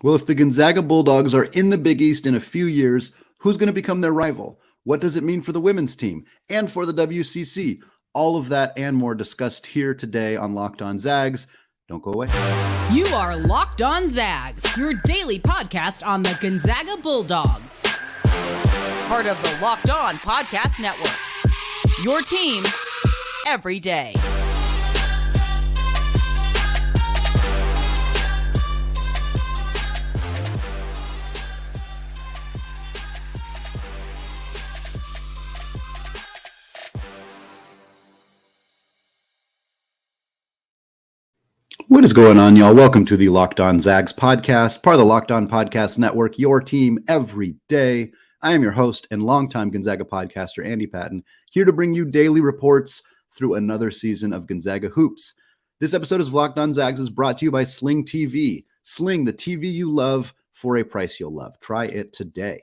Well, if the Gonzaga Bulldogs are in the Big East in a few years, who's going to become their rival? What does it mean for the women's team and for the WCC? All of that and more discussed here today on Locked On Zags. Don't go away. You are Locked On Zags, your daily podcast on the Gonzaga Bulldogs. Part of the Locked On Podcast Network. Your team every day. What is going on, y'all? Welcome to the Locked On Zags podcast, part of the Locked On Podcast Network, your team every day. I am your host and longtime Gonzaga podcaster, Andy Patton, here to bring you daily reports through another season of Gonzaga Hoops. This episode of Locked On Zags is brought to you by Sling TV. Sling, the TV you love for a price you'll love. Try it today.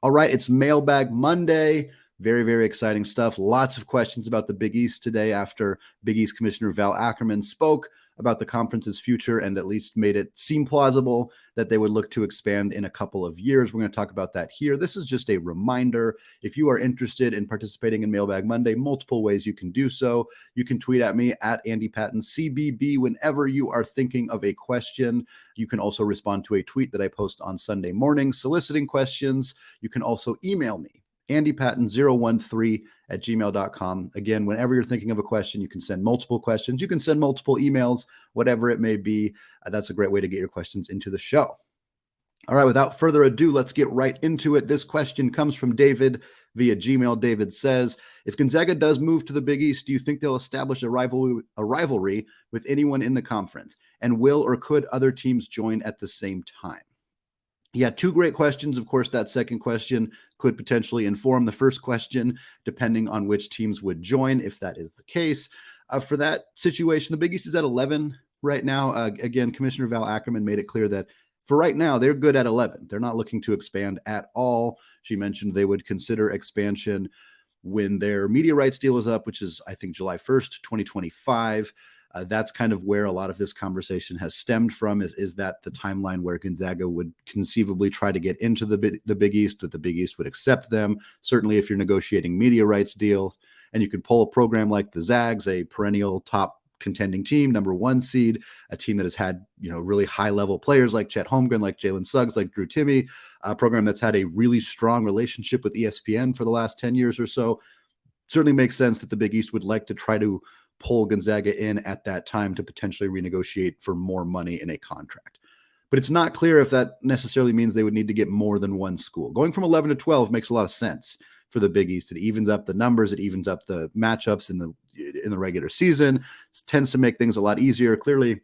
All right, it's Mailbag Monday. Very, very exciting stuff. Lots of questions about the Big East today after Big East Commissioner Val Ackerman spoke about the conference's future and at least made it seem plausible that they would look to expand in a couple of years. We're going to talk about that here. This is just a reminder. If you are interested in participating in Mailbag Monday, multiple ways you can do so. You can tweet at me at Andy Patton CBB whenever you are thinking of a question. You can also respond to a tweet that I post on Sunday morning soliciting questions. You can also email me, andypatton013@gmail.com. Again, whenever you're thinking of a question, you can send multiple questions. You can send multiple emails, whatever it may be. That's a great way to get your questions into the show. All right, without further ado, let's get right into it. This question comes from David via Gmail. David says, if Gonzaga does move to the Big East, do you think they'll establish a rivalry with anyone in the conference? And will or could other teams join at the same time? Yeah, two great questions. Of course, that second question could potentially inform the first question, depending on which teams would join, if that is the case. For that situation, the Big East is at 11 right now. Again, Commissioner Val Ackerman made it clear that for right now, they're good at 11. They're not looking to expand at all. She mentioned they would consider expansion when their media rights deal is up, which is, I think, July 1st, 2025. That's kind of where a lot of this conversation has stemmed from, is that the timeline where Gonzaga would conceivably try to get into the Big East, that the Big East would accept them. Certainly if you're negotiating media rights deals and you can pull a program like the Zags, a perennial top contending team, number one seed, a team that has had, really high level players like Chet Holmgren, like Jalen Suggs, like Drew Timme, a program that's had a really strong relationship with ESPN for the last 10 years or so. Certainly makes sense that the Big East would like to try to pull Gonzaga in at that time to potentially renegotiate for more money in a contract. But it's not clear if that necessarily means they would need to get more than one school. Going from 11 to 12 makes a lot of sense for the Big East. It evens up the numbers. It evens up the matchups in the regular season. It tends to make things a lot easier. Clearly,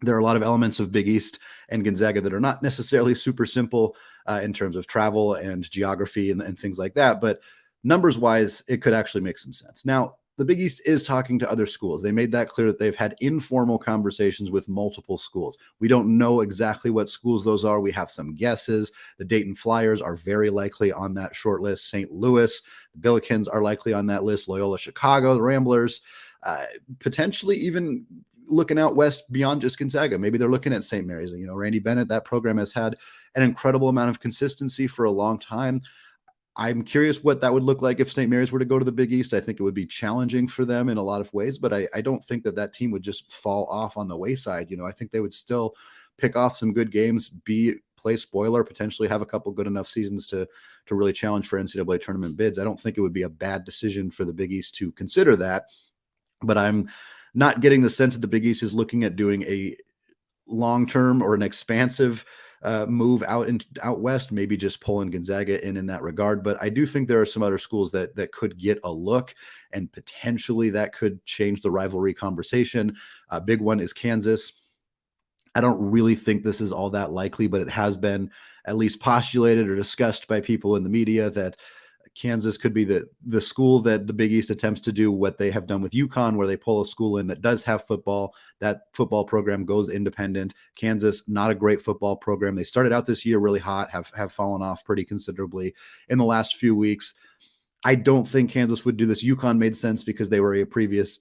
there are a lot of elements of Big East and Gonzaga that are not necessarily super simple in terms of travel and geography and things like that. But numbers-wise, it could actually make some sense. Now, the Big East is talking to other schools. They made that clear that they've had informal conversations with multiple schools. We don't know exactly what schools those are. We have some guesses. The Dayton Flyers are very likely on that short list. St. Louis, the Billikens are likely on that list. Loyola Chicago, the Ramblers, potentially even looking out west beyond just Gonzaga. Maybe they're looking at St. Mary's. Randy Bennett, that program has had an incredible amount of consistency for a long time. I'm curious what that would look like if St. Mary's were to go to the Big East. I think it would be challenging for them in a lot of ways, but I don't think that team would just fall off on the wayside. I think they would still pick off some good games, play spoiler, potentially have a couple good enough seasons to really challenge for NCAA tournament bids. I don't think it would be a bad decision for the Big East to consider that, but I'm not getting the sense that the Big East is looking at doing a long-term or an expansive move out west, maybe just pulling Gonzaga in that regard. But I do think there are some other schools that could get a look, and potentially that could change the rivalry conversation. A big one is Kansas. I don't really think this is all that likely, but it has been at least postulated or discussed by people in the media that Kansas could be the school that the Big East attempts to do what they have done with UConn, where they pull a school in that does have football. That football program goes independent. Kansas, not a great football program. They started out this year really hot, have fallen off pretty considerably in the last few weeks. I don't think Kansas would do this. UConn made sense because they were a previous,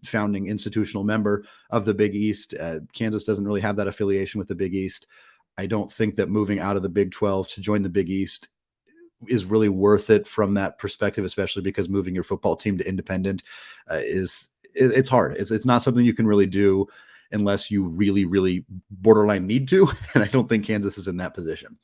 founding institutional member of the Big East. Kansas doesn't really have that affiliation with the Big East. I don't think that moving out of the Big 12 to join the Big East is really worth it from that perspective, especially because moving your football team to independent it's hard. It's not something you can really do unless you really, really borderline need to. And I don't think Kansas is in that position.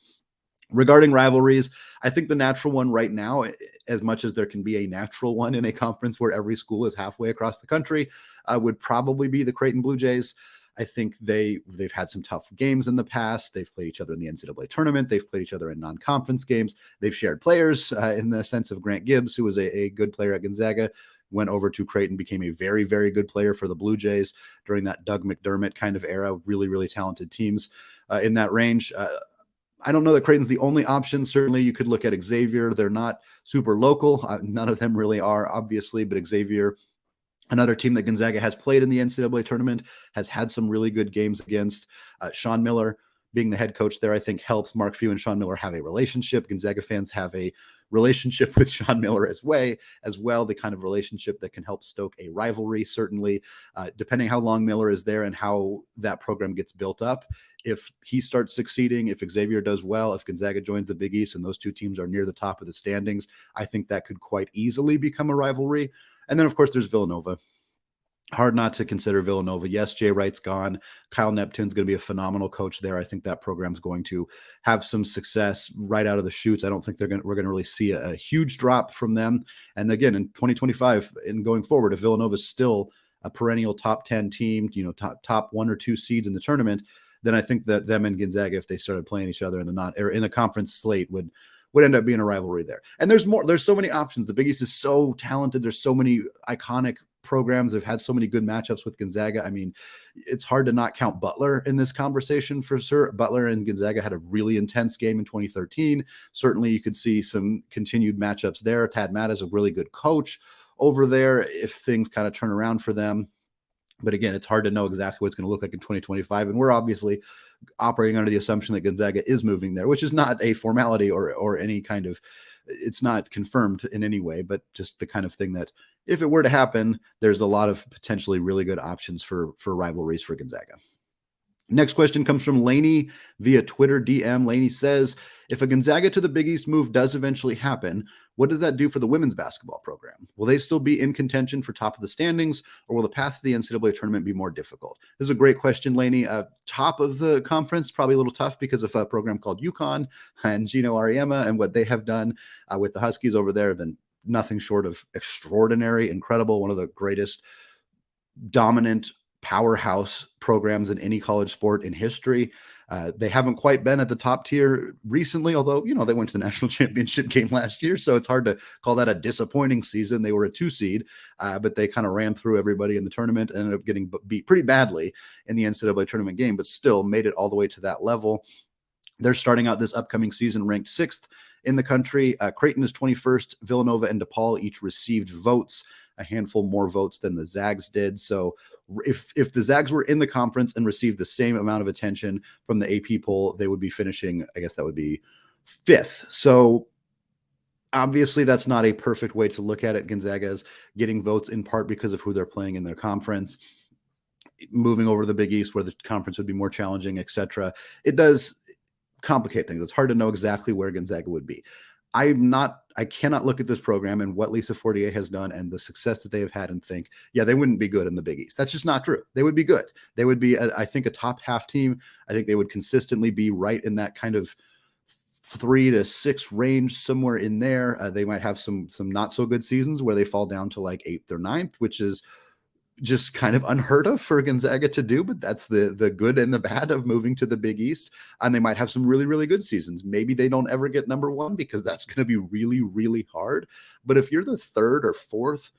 Regarding rivalries, I think the natural one right now, as much as there can be a natural one in a conference where every school is halfway across the country, would probably be the Creighton Blue Jays. I think they've had some tough games in the past. They've played each other in the NCAA tournament. They've played each other in non-conference games. They've shared players in the sense of Grant Gibbs, who was a good player at Gonzaga, went over to Creighton, became a very, very good player for the Blue Jays during that Doug McDermott kind of era. Really, really talented teams in that range. I don't know that Creighton's the only option. Certainly you could look at Xavier. They're not super local. None of them really are, obviously, but Xavier, another team that Gonzaga has played in the NCAA tournament, has had some really good games against. Sean Miller being the head coach there, I think helps. Mark Few and Sean Miller have a relationship. Gonzaga fans have a relationship with Sean Miller as well, the kind of relationship that can help stoke a rivalry, certainly, depending how long Miller is there and how that program gets built up. If he starts succeeding, if Xavier does well, if Gonzaga joins the Big East and those two teams are near the top of the standings, I think that could quite easily become a rivalry. And then, of course, there's Villanova. Hard not to consider Villanova. Yes, Jay Wright's gone. Kyle Neptune's going to be a phenomenal coach there. I think that program's going to have some success right out of the chutes. I don't think we're going to really see a huge drop from them. And again, in 2025 and going forward, if Villanova's still a perennial top 10 team, top 1 or 2 seeds in the tournament, then I think that them and Gonzaga, if they started playing each other in a conference slate, would end up being a rivalry there. And there's so many options. The Big East is so talented. There's so many iconic programs have had so many good matchups with Gonzaga. I mean, it's hard to not count Butler in this conversation for sure. Butler and Gonzaga had a really intense game in 2013. Certainly you could see some continued matchups there. Tad Matt is a really good coach over there if things kind of turn around for them. But again, it's hard to know exactly what it's going to look like in 2025. And we're obviously operating under the assumption that Gonzaga is moving there, which is not a formality or any kind of, it's not confirmed in any way, but just the kind of thing that if it were to happen, there's a lot of potentially really good options for rivalries for Gonzaga. Next question comes from Laney via Twitter DM. Laney says, if a Gonzaga to the Big East move does eventually happen, what does that do for the women's basketball program? Will they still be in contention for top of the standings, or will the path to the NCAA tournament be more difficult? This is a great question, Laney. Top of the conference, probably a little tough because of a program called UConn and Gino Ariema and what they have done with the Huskies over there have been nothing short of extraordinary, incredible, one of the greatest dominant powerhouse programs in any college sport in history. They haven't quite been at the top tier recently, although, they went to the national championship game last year. So it's hard to call that a disappointing season. They were a 2 seed, but they kind of ran through everybody in the tournament and ended up getting beat pretty badly in the NCAA tournament game, but still made it all the way to that level. They're starting out this upcoming season ranked 6th in the country. Creighton is 21st. Villanova and DePaul each received votes, a handful more votes than the Zags did. So if the Zags were in the conference and received the same amount of attention from the AP poll, they would be finishing, I guess that would be 5th. So obviously that's not a perfect way to look at it. Gonzaga's getting votes in part because of who they're playing in their conference. Moving over to the Big East where the conference would be more challenging, etc. It does complicate things. It's hard to know exactly where Gonzaga would be. I cannot look at this program and what Lisa Fortier has done and the success that they have had and think, yeah, they wouldn't be good in the Big East. That's just not true. They would be good. They would be, I think, a top half team. I think they would consistently be right in that kind of 3 to 6 range, somewhere in there. They might have some not so good seasons where they fall down to like 8th or 9th, which is just kind of unheard of for Gonzaga to do, but that's the good and the bad of moving to the Big East. And they might have some really, really good seasons. Maybe they don't ever get number 1 because that's going to be really, really hard. But if you're the 3rd or 4th,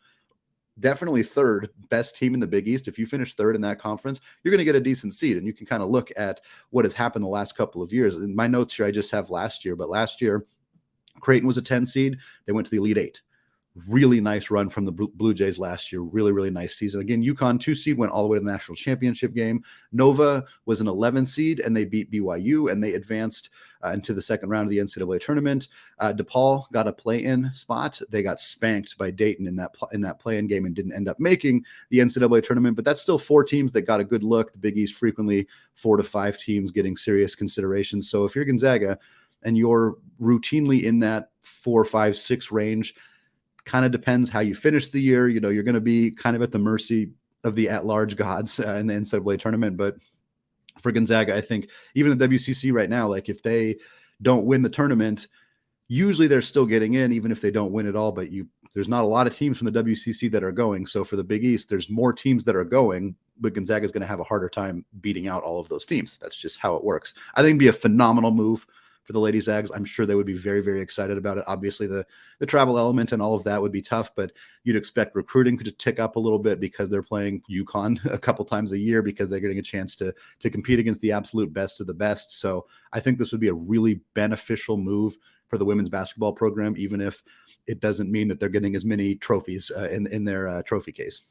definitely 3rd best team in the Big East, if you finish 3rd in that conference, you're going to get a decent seed. And you can kind of look at what has happened the last couple of years. In my notes here, I just have last year, but last year, Creighton was a 10 seed. They went to the Elite 8. Really nice run from the Blue Jays last year. Really, really nice season. Again, UConn 2 seed went all the way to the national championship game. Nova was an 11 seed, and they beat BYU, and they advanced into the second round of the NCAA tournament. DePaul got a play-in spot. They got spanked by Dayton in that play-in game and didn't end up making the NCAA tournament, but that's still 4 teams that got a good look. The Big East frequently 4 to 5 teams getting serious consideration. So if you're Gonzaga and you're routinely in that 4, 5, 6 range, kind of depends how you finish the year. You're going to be kind of at the mercy of the at-large gods in the NCAA tournament. But for Gonzaga, I think even the WCC right now, like if they don't win the tournament, usually they're still getting in, even if they don't win it all. But there's not a lot of teams from the WCC that are going. So for the Big East, there's more teams that are going, but Gonzaga is going to have a harder time beating out all of those teams. That's just how it works. I think it'd be a phenomenal move for the Lady Zags. I'm sure they would be very, very excited about it. Obviously, the travel element and all of that would be tough, but you'd expect recruiting to tick up a little bit because they're playing UConn a couple times a year, because they're getting a chance to compete against the absolute best of the best. So I think this would be a really beneficial move for the women's basketball program, even if it doesn't mean that they're getting as many trophies in their trophy case.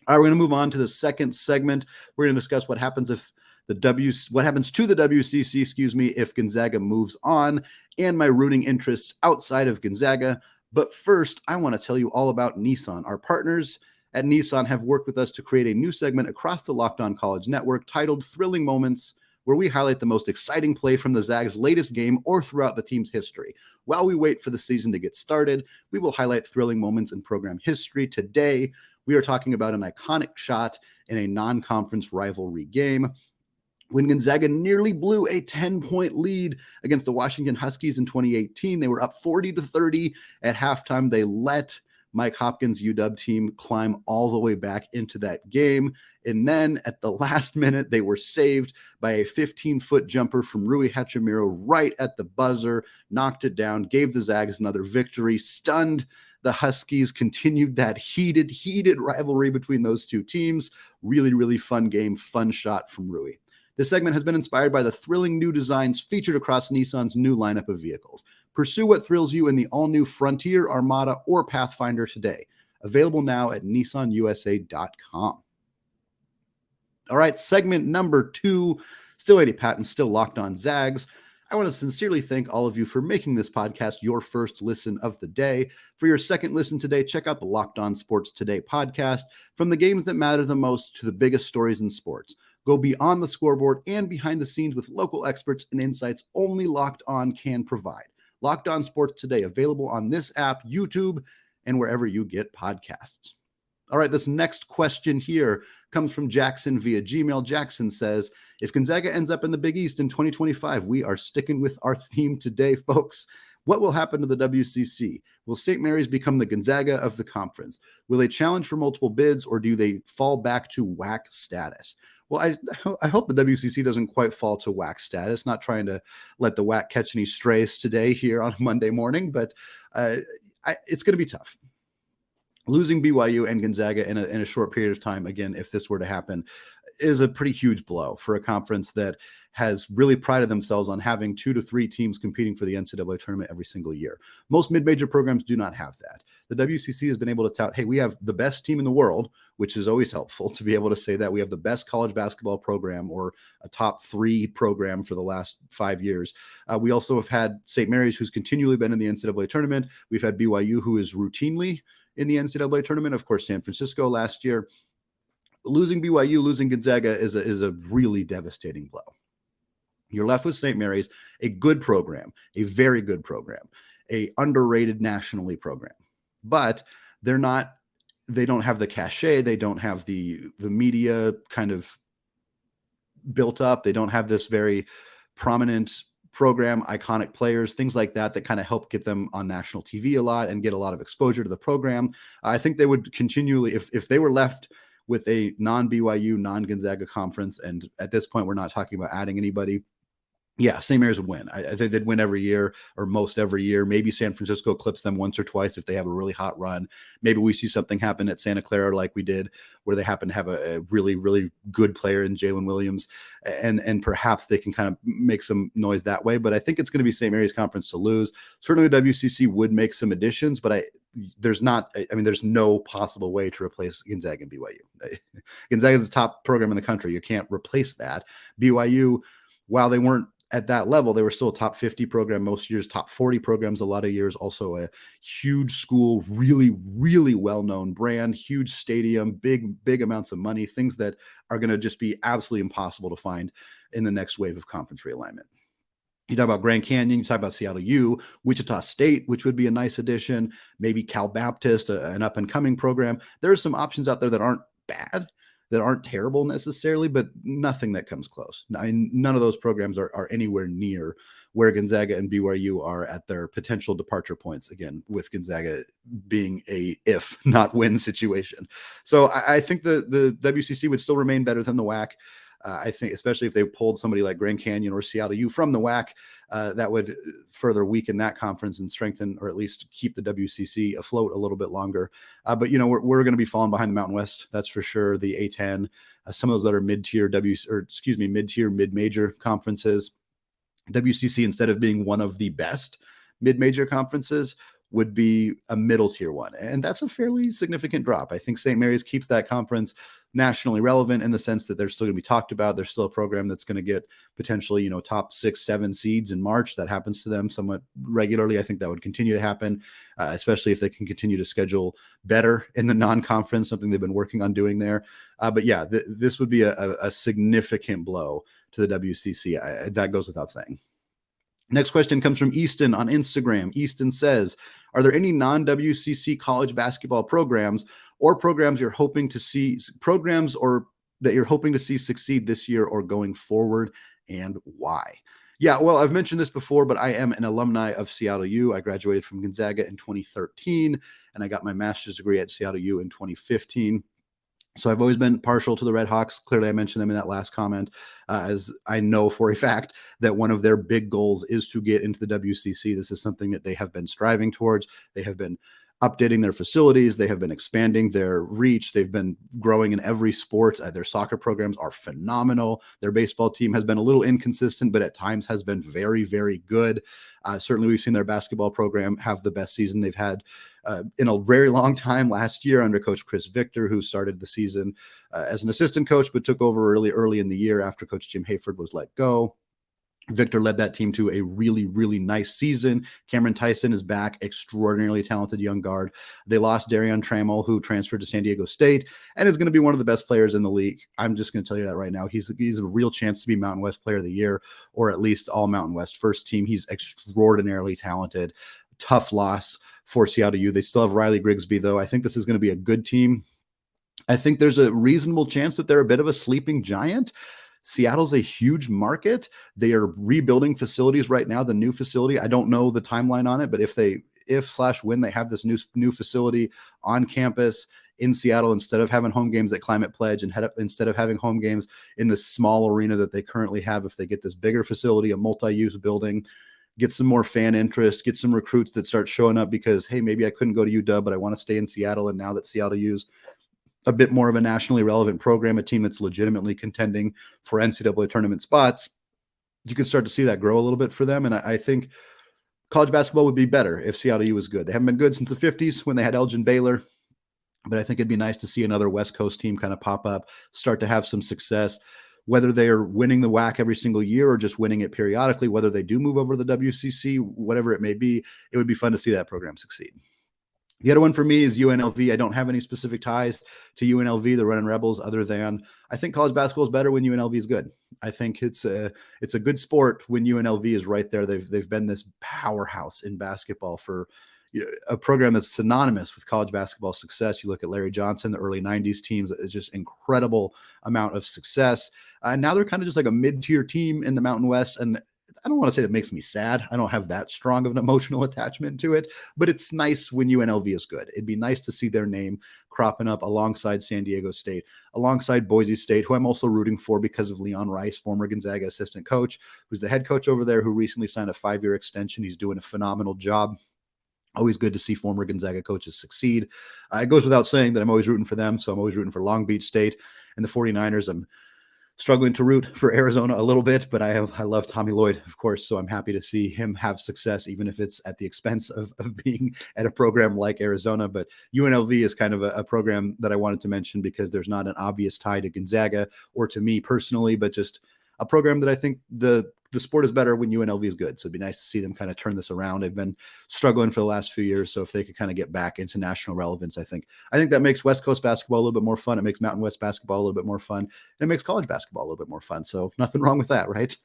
All right, we're going to move on to the second segment. We're going to discuss what happens to the WCC, if Gonzaga moves on, and my rooting interests outside of Gonzaga. But first, I want to tell you all about Nissan. Our partners at Nissan have worked with us to create a new segment across the Locked On College Network titled Thrilling Moments, where we highlight the most exciting play from the Zags' latest game or throughout the team's history. While we wait for the season to get started, we will highlight thrilling moments in program history. Today, we are talking about an iconic shot in a non-conference rivalry game, when Gonzaga nearly blew a 10-point lead against the Washington Huskies in 2018. They were up 40-30 at halftime. They let Mike Hopkins' UW team climb all the way back into that game. And then at the last minute, they were saved by a 15-foot jumper from Rui Hachimura right at the buzzer, knocked it down, gave the Zags another victory, stunned the Huskies, continued that heated rivalry between those two teams. Really, really fun game, fun shot from Rui. This segment has been inspired by the thrilling new designs featured across Nissan's new lineup of vehicles. Pursue what thrills you in the all-new Frontier, Armada, or Pathfinder today. Available now at nissanusa.com. All right, segment number 2. Still Andy Patton, still Locked On Zags. I want to sincerely thank all of you for making this podcast your first listen of the day. For your second listen today, check out the Locked On Sports Today podcast. From the games that matter the most to the biggest stories in sports. Go beyond the scoreboard and behind the scenes with local experts and insights only Locked On can provide. Locked On Sports Today, available on this app, YouTube, and wherever you get podcasts. All right, this next question here comes from Jackson via Gmail. Jackson says, if Gonzaga ends up in the Big East in 2025, we are sticking with our theme today, folks. What will happen to the WCC? Will St. Mary's become the Gonzaga of the conference? Will they challenge for multiple bids, or do they fall back to WAC status? Well, I hope the WCC doesn't quite fall to WAC status. Not trying to let the WAC catch any strays today here on Monday morning, but it's going to be tough. Losing BYU and Gonzaga in a short period of time, again, if this were to happen, is a pretty huge blow for a conference that has really prided themselves on having 2 to 3 teams competing for the NCAA tournament every single year. Most mid-major programs do not have that. The WCC has been able to tout, hey, we have the best team in the world, which is always helpful to be able to say that. We have the best college basketball program, or a top 3 program for the last 5 years. We also have had St. Mary's, who's continually been in the NCAA tournament. We've had BYU, who is routinely in the NCAA tournament. Of course, San Francisco last year. Losing BYU, losing Gonzaga is a really devastating blow. You're left with St. Mary's, a good program, a very good program, a underrated nationally program, but they don't have the cachet. They don't have the media kind of built up. They don't have this very prominent program, iconic players, things like that kind of help get them on national TV a lot and get a lot of exposure to the program. I think they would continually, if they were left with a non-BYU, non-Gonzaga conference, and at this point we're not talking about adding anybody, Yeah, St. Mary's would win. I think they'd win every year or most every year. Maybe San Francisco clips them once or twice if they have a really hot run. Maybe we see something happen at Santa Clara like we did, where they happen to have a really, really good player in Jalen Williams, and perhaps they can kind of make some noise that way. But I think it's going to be St. Mary's conference to lose. Certainly the WCC would make some additions, but there's no possible way to replace Gonzaga and BYU. Gonzaga is the top program in the country. You can't replace that. BYU, while they weren't at that level, they were still a top 50 program most years, top 40 programs a lot of years, also a huge school, really, really well-known brand, huge stadium, big amounts of money, things that are going to just be absolutely impossible to find in the next wave of conference realignment. You talk about Grand Canyon, you talk about Seattle U, Wichita State, which would be a nice addition, maybe Cal Baptist, an up-and-coming program. There are some options out there that aren't bad, that aren't terrible necessarily, but nothing that comes close. I mean, none of those programs are anywhere near where Gonzaga and BYU are at their potential departure points, again, with Gonzaga being a if not when situation. So I think the WCC would still remain better than the WAC. I think, especially if they pulled somebody like Grand Canyon or Seattle U from the WAC, that would further weaken that conference and strengthen, or at least keep the WCC afloat a little bit longer. But we're going to be falling behind the Mountain West, that's for sure. The A10, some of those that are mid-tier mid-major conferences. WCC, instead of being one of the best mid-major conferences, would be a middle tier one. And that's a fairly significant drop. I think St. Mary's keeps that conference nationally relevant in the sense that they're still going to be talked about. There's still a program that's going to get potentially, top 6-7 seeds in March. That happens to them somewhat regularly. I think that would continue to happen, especially if they can continue to schedule better in the non-conference, something they've been working on doing there. But yeah, this would be a significant blow to the WCC. That goes without saying. Next question comes from Easton on Instagram. Easton says, are there any non-WCC college basketball programs or programs you're hoping to see succeed this year or going forward, and why? Yeah, well, I've mentioned this before, but I am an alumni of Seattle U. I graduated from Gonzaga in 2013, and I got my master's degree at Seattle U in 2015. So I've always been partial to the Red Hawks. Clearly, I mentioned them in that last comment, as I know for a fact that one of their big goals is to get into the WCC. This is something that they have been striving towards. They have been updating their facilities. They have been expanding their reach. They've been growing in every sport. Their soccer programs are phenomenal. Their baseball team has been a little inconsistent, but at times has been very, very good. Certainly, we've seen their basketball program have the best season they've had in a very long time last year under Coach Chris Victor, who started the season as an assistant coach, but took over early in the year after Coach Jim Hayford was let go. Victor led that team to a really, really nice season. Cameron Tyson is back, extraordinarily talented young guard. They lost Darion Trammell, who transferred to San Diego State and is going to be one of the best players in the league. I'm just going to tell you that right now. He's a real chance to be Mountain West Player of the Year, or at least all Mountain West first team. He's extraordinarily talented. Tough loss for Seattle U. They still have Riley Grigsby, though. I think this is going to be a good team. I think there's a reasonable chance that they're a bit of a sleeping giant. Seattle's a huge market. They are rebuilding facilities right now. The new facility, I don't know the timeline on it, but when they have this new facility on campus in Seattle, instead of having home games at Climate Pledge and instead of having home games in the small arena that they currently have, if they get this bigger facility, a multi-use building, get some more fan interest, get some recruits that start showing up because, hey, maybe I couldn't go to UW, but I want to stay in Seattle. And now that Seattle U's a bit more of a nationally relevant program, a team that's legitimately contending for NCAA tournament spots, you can start to see that grow a little bit for them. And I think college basketball would be better if Seattle U was good. They haven't been good since the 50s when they had Elgin Baylor, but I think it'd be nice to see another West Coast team kind of pop up, start to have some success, whether they are winning the WAC every single year or just winning it periodically, whether they do move over to the WCC, whatever it may be. It would be fun to see that program succeed. The other one for me is UNLV. I don't have any specific ties to UNLV, the Running Rebels, other than I think college basketball is better when UNLV is good. I think it's a good sport when UNLV is right there. They've been this powerhouse in basketball for a program that's synonymous with college basketball success. You look at Larry Johnson, the early 90s teams, it's just incredible amount of success. And now they're kind of just like a mid-tier team in the Mountain West. And I don't want to say that makes me sad. I don't have that strong of an emotional attachment to it, but it's nice when UNLV is good. It'd be nice to see their name cropping up alongside San Diego State, alongside Boise State, who I'm also rooting for because of Leon Rice, former Gonzaga assistant coach, who's the head coach over there, who recently signed a 5-year extension. He's doing a phenomenal job. Always good to see former Gonzaga coaches succeed. It goes without saying that I'm always rooting for them. So I'm always rooting for Long Beach State and the 49ers. I'm struggling to root for Arizona a little bit, but I love Tommy Lloyd, of course. So I'm happy to see him have success, even if it's at the expense of being at a program like Arizona. But UNLV is kind of a program that I wanted to mention because there's not an obvious tie to Gonzaga or to me personally, but just a program that I think the sport is better when UNLV is good. So it'd be nice to see them kind of turn this around. They've been struggling for the last few years. So if they could kind of get back into national relevance, I think that makes West Coast basketball a little bit more fun. It makes Mountain West basketball a little bit more fun. And it makes college basketball a little bit more fun. So nothing wrong with that, right?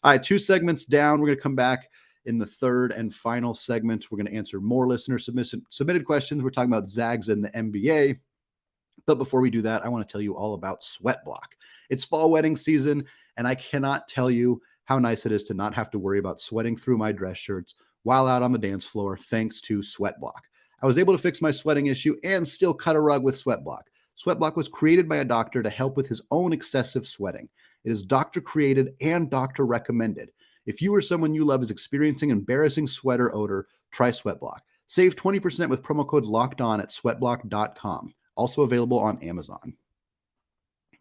All right, 2 segments down. We're going to come back in the third and final segment. We're going to answer more listener submitted questions. We're talking about Zags and the NBA. But before we do that, I want to tell you all about Sweat Block. It's fall wedding season, and I cannot tell you how nice it is to not have to worry about sweating through my dress shirts while out on the dance floor thanks to Sweat Block. I was able to fix my sweating issue and still cut a rug with Sweat Block. Sweat Block was created by a doctor to help with his own excessive sweating. It is doctor created and doctor recommended. If you or someone you love is experiencing embarrassing sweat or odor, try Sweat Block. Save 20% with promo code LOCKEDON at sweatblock.com. Also available on Amazon.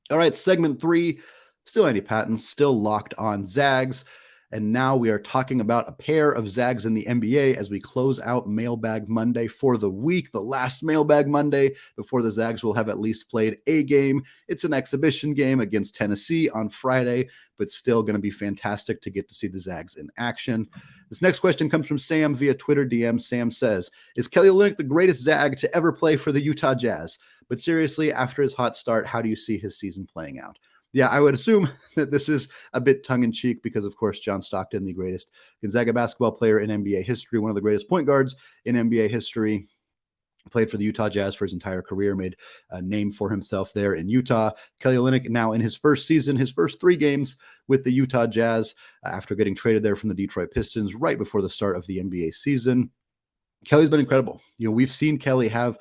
All right, segment 3. Still Andy Patton, still locked on Zags. And now we are talking about a pair of Zags in the NBA as we close out Mailbag Monday for the week, the last Mailbag Monday before the Zags will have at least played a game. It's an exhibition game against Tennessee on Friday, but still going to be fantastic to get to see the Zags in action. This next question comes from Sam via Twitter DM. Sam says, is Kelly Olynyk the greatest Zag to ever play for the Utah Jazz? But seriously, after his hot start, how do you see his season playing out? Yeah, I would assume that this is a bit tongue-in-cheek because, of course, John Stockton, the greatest Gonzaga basketball player in NBA history, one of the greatest point guards in NBA history, played for the Utah Jazz for his entire career, made a name for himself there in Utah. Kelly Olynyk now in his first season, his first 3 games with the Utah Jazz after getting traded there from the Detroit Pistons right before the start of the NBA season. Kelly's been incredible. You know, we've seen Kelly have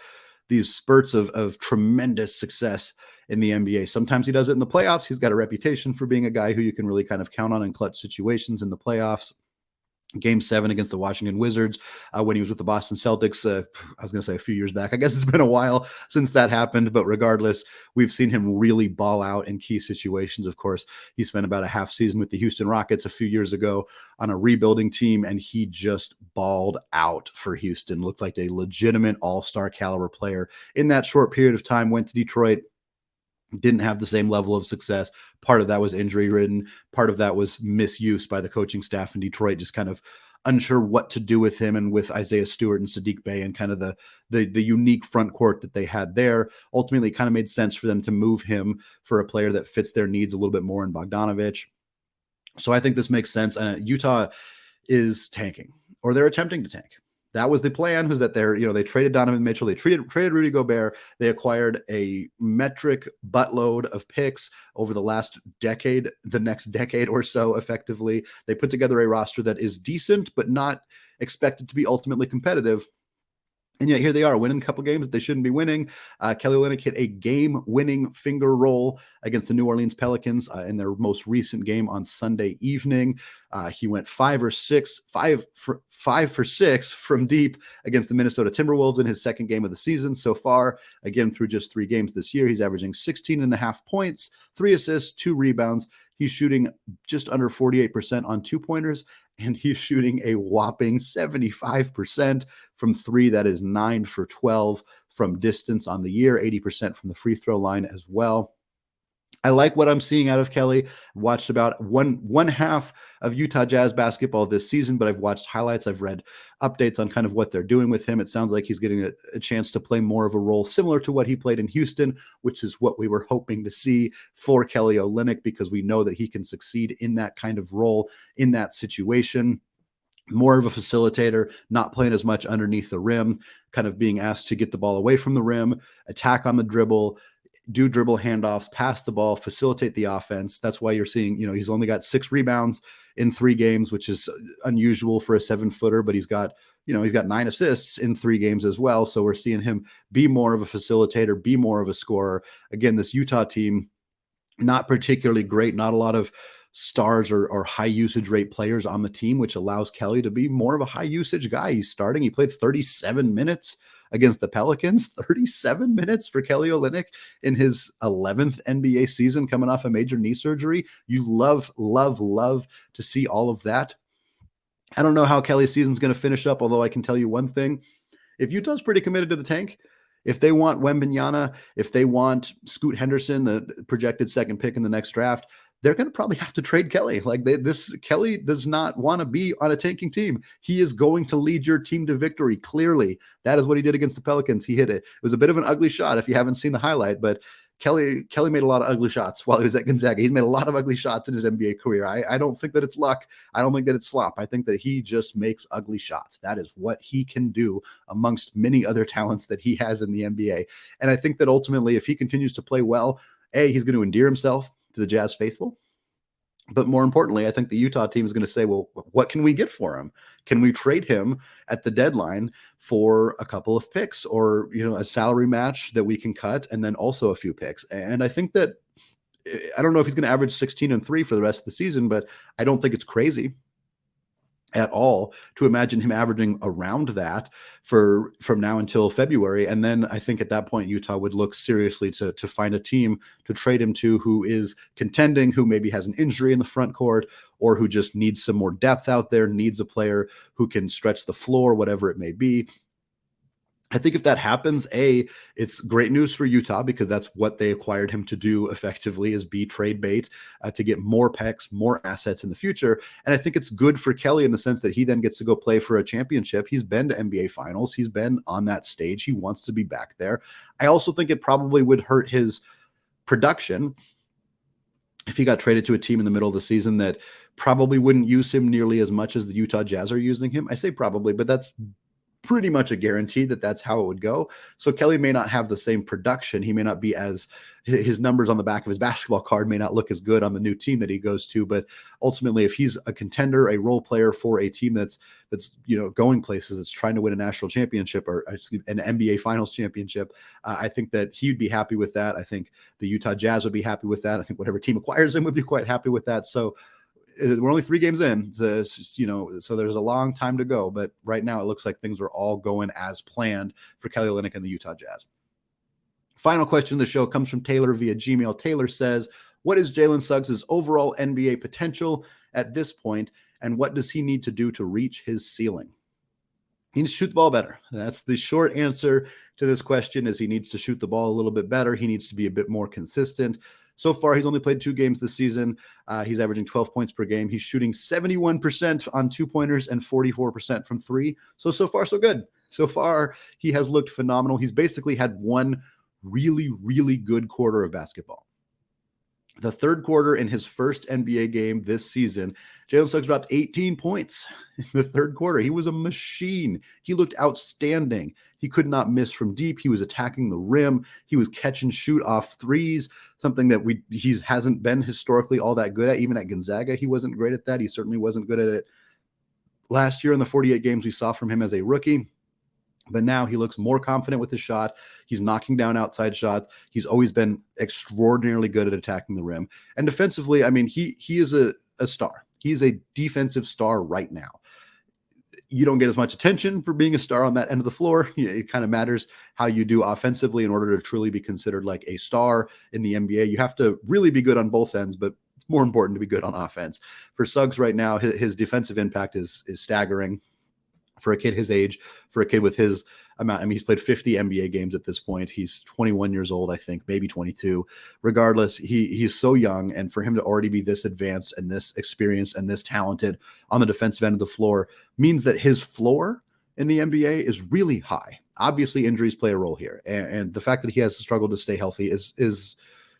these spurts of tremendous success in the NBA. Sometimes he does it in the playoffs. He's got a reputation for being a guy who you can really kind of count on in clutch situations in the playoffs. Game 7 against the Washington Wizards when he was with the Boston Celtics. I was going to say a few years back. I guess it's been a while since that happened, but regardless, we've seen him really ball out in key situations. Of course, he spent about a half season with the Houston Rockets a few years ago on a rebuilding team, and he just balled out for Houston. Looked like a legitimate all-star caliber player in that short period of time. Went to Detroit. Didn't have the same level of success. Part of that was injury ridden. Part of that was misuse by the coaching staff in Detroit, just kind of unsure what to do with him and with Isaiah Stewart and Sadiq Bey and kind of the unique front court that they had there. Ultimately, it kind of made sense for them to move him for a player that fits their needs a little bit more in Bogdanovich. So I think this makes sense. Utah is tanking, or they're attempting to tank. That was the plan, was that they traded Donovan Mitchell. They traded Rudy Gobert. They acquired a metric buttload of picks over the last decade, the next decade or so, effectively. They put together a roster that is decent, but not expected to be ultimately competitive. And yet here they are winning a couple games that they shouldn't be winning. Kelly Olynyk hit a game-winning finger roll against the New Orleans Pelicans in their most recent game on Sunday evening. He went 5 for 6 from deep against the Minnesota Timberwolves in his second game of the season so far. Again, through just 3 games this year, he's averaging 16.5 points, 3 assists, 2 rebounds. He's shooting just under 48% on 2-pointers, and he's shooting a whopping 75% from 3. That is 9 for 12 from distance on the year, 80% from the free throw line as well. I like what I'm seeing out of Kelly. Watched about one half of Utah Jazz basketball this season, but I've watched highlights. I've read updates on kind of what they're doing with him. It sounds like he's getting a chance to play more of a role similar to what he played in Houston, which is what we were hoping to see for Kelly Olynyk, because we know that he can succeed in that kind of role, in that situation. More of a facilitator, not playing as much underneath the rim, kind of being asked to get the ball away from the rim, attack on the dribble, do dribble handoffs, pass the ball, facilitate the offense. That's why you're seeing, he's only got 6 rebounds in 3 games, which is unusual for a 7-footer, but he's got 9 assists in 3 games as well. So we're seeing him be more of a facilitator, be more of a scorer. Again, this Utah team, not particularly great, not a lot of stars or high usage rate players on the team, which allows Kelly to be more of a high usage guy. He's starting. He played 37 minutes against the Pelicans, 37 minutes for Kelly Olynyk in his 11th NBA season coming off a major knee surgery. You love to see all of that. I don't know how Kelly's season's going to finish up, although I can tell you one thing. If Utah's pretty committed to the tank, if they want Wembanyama, if they want Scoot Henderson, the projected second pick in the next draft, they're going to probably have to trade Kelly. Kelly does not want to be on a tanking team. He is going to lead your team to victory. Clearly, that is what he did against the Pelicans. He hit it. It was a bit of an ugly shot if you haven't seen the highlight, but Kelly made a lot of ugly shots while he was at Gonzaga. He's made a lot of ugly shots in his NBA career. I don't think that it's luck. I don't think that it's slop. I think that he just makes ugly shots. That is what he can do amongst many other talents that he has in the NBA. And I think that ultimately, if he continues to play well, he's going to endear himself to the Jazz faithful. But more importantly, I think the Utah team is going to say, well, what can we get for him? Can we trade him at the deadline for a couple of picks or, a salary match that we can cut and then also a few picks? And I think that, I don't know if he's going to average 16 and 3 for the rest of the season, but I don't think it's crazy at all to imagine him averaging around that from now until February. And then I think at that point, Utah would look seriously to find a team to trade him to who is contending, who maybe has an injury in the front court, or who just needs some more depth out there, needs a player who can stretch the floor, whatever it may be. I think if that happens, it's great news for Utah because that's what they acquired him to do effectively, is be trade bait to get more picks, more assets in the future. And I think it's good for Kelly in the sense that he then gets to go play for a championship. He's been to NBA finals. He's been on that stage. He wants to be back there. I also think it probably would hurt his production if he got traded to a team in the middle of the season that probably wouldn't use him nearly as much as the Utah Jazz are using him. I say probably, but that's pretty much a guarantee that that's how it would go. So Kelly may not have the same production. He may not be his numbers on the back of his basketball card may not look as good on the new team that he goes to. But ultimately, if he's a contender, a role player for a team that's going places, that's trying to win a national championship or an NBA finals championship, I think that he'd be happy with that. I think the Utah Jazz would be happy with that. I think whatever team acquires him would be quite happy with that. So we're only 3 games in, so there's a long time to go. But right now, it looks like things are all going as planned for Kelly Olynyk and the Utah Jazz. Final question of the show comes from Taylor via Gmail. Taylor says, what is Jalen Suggs' overall NBA potential at this point, and what does he need to do to reach his ceiling? He needs to shoot the ball better. That's the short answer to this question, is he needs to shoot the ball a little bit better. He needs to be a bit more consistent. So far, he's only played 2 games this season. He's averaging 12 points per game. He's shooting 71% on 2-pointers and 44% from 3. So far, so good. So far, he has looked phenomenal. He's basically had one really, really good quarter of basketball. The third quarter in his first NBA game this season, Jalen Suggs dropped 18 points in the third quarter. He was a machine. He looked outstanding. He could not miss from deep. He was attacking the rim. He was catch and shoot off threes, something that he hasn't been historically all that good at. Even at Gonzaga, he wasn't great at that. He certainly wasn't good at it last year in the 48 games we saw from him as a rookie. But now he looks more confident with his shot. He's knocking down outside shots. He's always been extraordinarily good at attacking the rim. And defensively, I mean, he is a star. He's a defensive star right now. You don't get as much attention for being a star on that end of the floor. It kind of matters how you do offensively in order to truly be considered like a star in the NBA. You have to really be good on both ends, but it's more important to be good on offense. For Suggs right now, his defensive impact is staggering. For a kid his age, for a kid with his amount, I mean, he's played 50 NBA games at this point. He's 21 years old, I think, maybe 22. Regardless, he's so young, and for him to already be this advanced and this experienced and this talented on the defensive end of the floor means that his floor in the NBA is really high. Obviously, injuries play a role here, and the fact that he has struggled to stay healthy is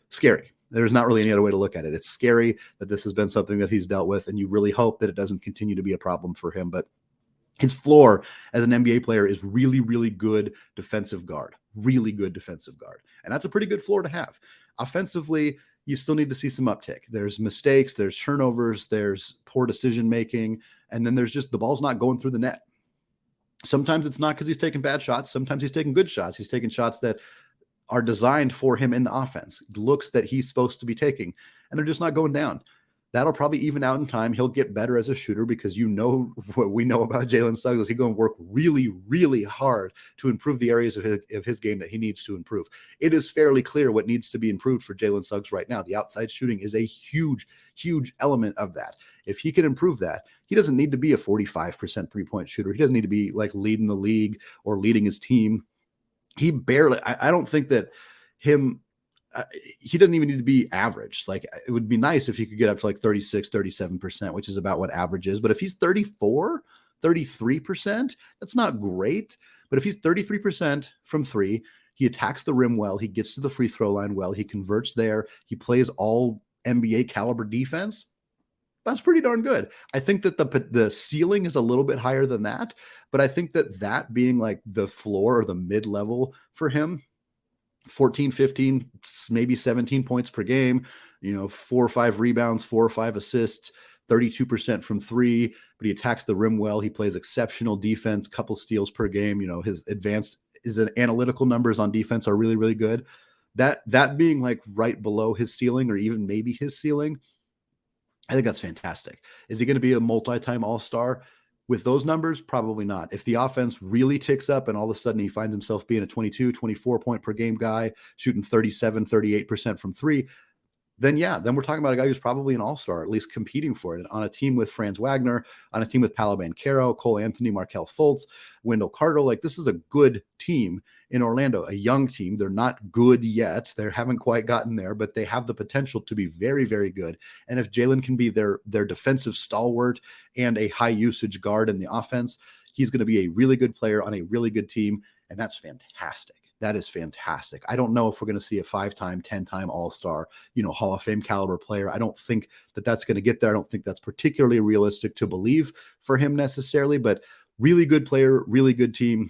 scary. There's not really any other way to look at it. It's scary that this has been something that he's dealt with, and you really hope that it doesn't continue to be a problem for him, but His floor as an NBA player is really, really good defensive guard, really good defensive guard. And that's a pretty good floor to have. Offensively, you still need to see some uptick. There's mistakes, there's turnovers, there's poor decision-making, and then there's just the ball's not going through the net. Sometimes it's not because he's taking bad shots. Sometimes he's taking good shots. He's taking shots that are designed for him in the offense, looks that he's supposed to be taking, and they're just not going down. That'll probably even out in time. He'll get better as a shooter because you know what we know about Jalen Suggs is he's going to work really, really hard to improve the areas of his game that he needs to improve. It is fairly clear what needs to be improved for Jalen Suggs right now. The outside shooting is a huge, huge element of that. If he can improve that, he doesn't need to be a 45% three-point shooter. He doesn't need to be like leading the league or leading his team. He barely, I don't think that he doesn't even need to be average. Like, it would be nice if he could get up to like 36, 37%, which is about what average is. But if he's 34, 33%, that's not great. But if he's 33% from three, he attacks the rim well, he gets to the free throw line well, he converts there, he plays all NBA caliber defense. That's pretty darn good. I think that the ceiling is a little bit higher than that, but I think that being like the floor or the mid-level for him, 14, 15, maybe 17 points per game, 4 or 5 rebounds, 4 or 5 assists, 32% from three, but he attacks the rim well. He plays exceptional defense, couple steals per game. His analytical numbers on defense are really, really good. That being like right below his ceiling or even maybe his ceiling, I think that's fantastic. Is he going to be a multi-time all-star? With those numbers, probably not. If the offense really ticks up and all of a sudden he finds himself being a 22, 24 point per game guy, shooting 37, 38% from three, then we're talking about a guy who's probably an all-star, at least competing for it, on a team with Franz Wagner, on a team with Paolo Banchero, Cole Anthony, Markelle Fultz, Wendell Carter. Like, this is a good team in Orlando, a young team. They're not good yet. They haven't quite gotten there, but they have the potential to be very, very good. And if Jalen can be their defensive stalwart and a high usage guard in the offense, he's going to be a really good player on a really good team. And that's fantastic. That is fantastic. I don't know if we're going to see a 5-time, 10-time all-star, Hall of Fame caliber player. I don't think that that's going to get there. I don't think that's particularly realistic to believe for him necessarily, but really good player, really good team.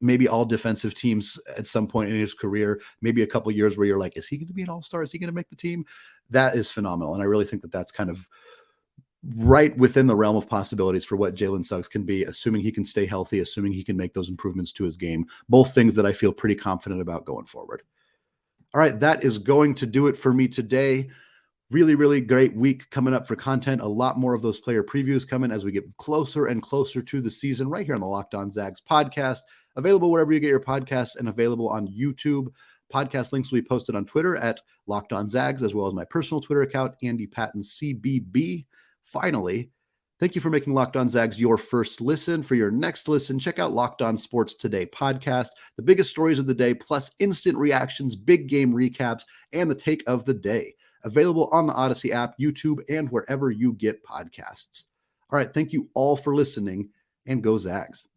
Maybe all defensive teams at some point in his career, maybe a couple years where you're like, is he going to be an all-star? Is he going to make the team? That is phenomenal. And I really think that that's kind of right within the realm of possibilities for what Jalen Suggs can be, assuming he can stay healthy, assuming he can make those improvements to his game. Both things that I feel pretty confident about going forward. All right, that is going to do it for me today. Really, really great week coming up for content. A lot more of those player previews coming as we get closer and closer to the season right here on the Locked On Zags podcast. Available wherever you get your podcasts and available on YouTube. Podcast links will be posted on Twitter at Locked On Zags, as well as my personal Twitter account, Andy Patton CBB. Finally, thank you for making Locked On Zags your first listen. For your next listen, check out Locked On Sports Today podcast, the biggest stories of the day, plus instant reactions, big game recaps, and the take of the day. Available on the Odyssey app, YouTube, and wherever you get podcasts. All right, thank you all for listening, and go Zags.